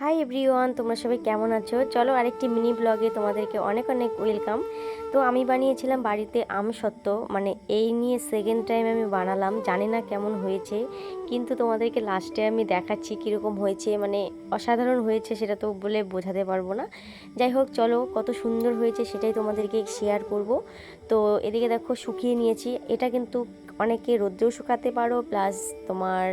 Hi everyone, তোমরা সবাই কেমন আছো? চলো আরেকটি মিনি ব্লগে তোমাদেরকে অনেক অনেক ওয়েলকাম। তো আমি বানিয়েছিলাম বাড়িতে আমসত্ত্ব, মানে এই নিয়ে সেকেন্ড টাইম আমি বানালাম। জানি না কেমন হয়েছে, কিন্তু তোমাদেরকে লাস্টে আমি দেখাচ্ছি কীরকম হয়েছে। মানে অসাধারণ হয়েছে, সেটা তো বলে বোঝাতে পারবো না। যাই হোক, চলো কত সুন্দর হয়েছে সেটাই তোমাদেরকে শেয়ার করব। তো এদিকে দেখো শুকিয়ে নিয়েছি। এটা কিন্তু অনেকে রোদ্রেও শুকাতে পারো, প্লাস তোমার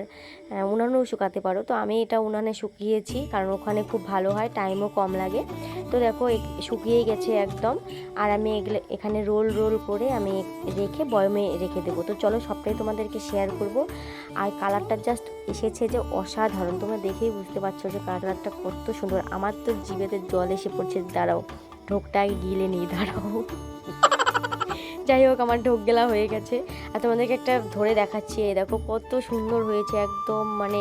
উনানেও শুকাতে পারো। তো আমি এটা উনানে শুকিয়েছি, কারণ ওখানে খুব ভালো হয়, টাইমও কম লাগে। তো দেখো শুকিয়েই গেছে একদম। আর আমি এখানে রোল রোল করে আমি রেখে বয়মে রেখে দেবো। তো চলো সবটাই তোমাদেরকে শেয়ার করব। আর কালারটা জাস্ট এসেছে যে অসাধারণ, তোমরা দেখেই বুঝতে পারছো যে কালারটা কত সুন্দর। আমার তো জিভেতে জল এসে পড়ছে। দাঁড়াও, ঢোকটাকে গিলে নিই, দাঁড়াও। যাই হোক, আমার ঢোক গেলা হয়ে গেছে। আর তোমাদেরকে একটা ধরে দেখাচ্ছি, এই দেখো কত সুন্দর হয়েছে একদম, মানে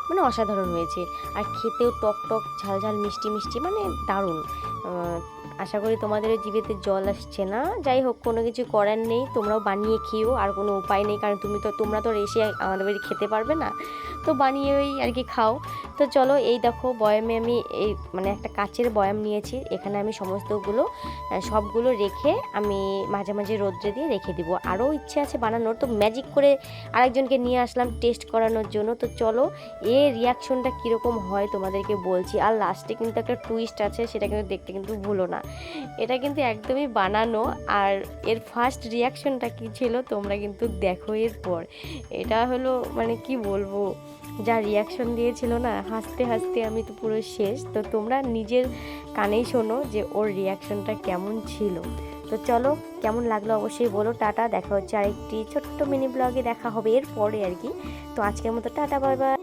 মানে অসাধারণ হয়েছে। আর খেতেও টক টক ঝাল ঝাল মিষ্টি মিষ্টি, মানে দারুণ। আশা করি তোমাদের জিভেতে জল আসছে না। যাই হোক, কোনো কিছু করার নেই, তোমরাও বানিয়ে খেও, আর কোনো উপায় নেই, কারণ তোমরা তো এসে আমাদের বাড়ি খেতে পারবে না। তো বানিয়ে ওই আর কি খাও। তো চলো, এই দেখো বয়ামে আমি এই মানে একটা কাচের বয়াম নিয়েছি। এখানে আমি সমস্তগুলো সবগুলো রেখে আমি মাঝে মাঝে রোদ্রে দিয়ে রেখে দিব। আরও ইচ্ছে আছে বানানোর, তো ম্যাজিক করে আরেকজনকে নিয়ে আসলাম টেস্ট করানোর জন্য। তো চলো এর রিয়াকশনটা কীরকম হয় তোমাদেরকে বলছি। আর লাস্টে কিন্তু একটা টুইস্ট আছে, সেটা কিন্তু দেখতে কিন্তু ভুলো না। এটা কিন্তু একদমই বানানো, আর এর ফার্স্ট রিয়াকশনটা কী ছিল তোমরা কিন্তু দেখো এরপর। এটা হলো মানে কি বলবো, যা রিয়াকশন দিয়েছিল না, হাসতে হাসতে আমি তো পুরো শেষ। তো তোমরা নিজের কানেই শোনো যে ওর রিয়াকশনটা কেমন ছিল। তো চলো, কেমন লাগলো অবশ্যই বলো। টাটা, দেখা হচ্ছে আরেকটি ছোট্ট মিনি ব্লগে, দেখা হবে এরপরে আর কি। তো আজকের মতো টাটা, বাই বাই।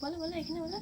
বলো বলো, এখানে বলো।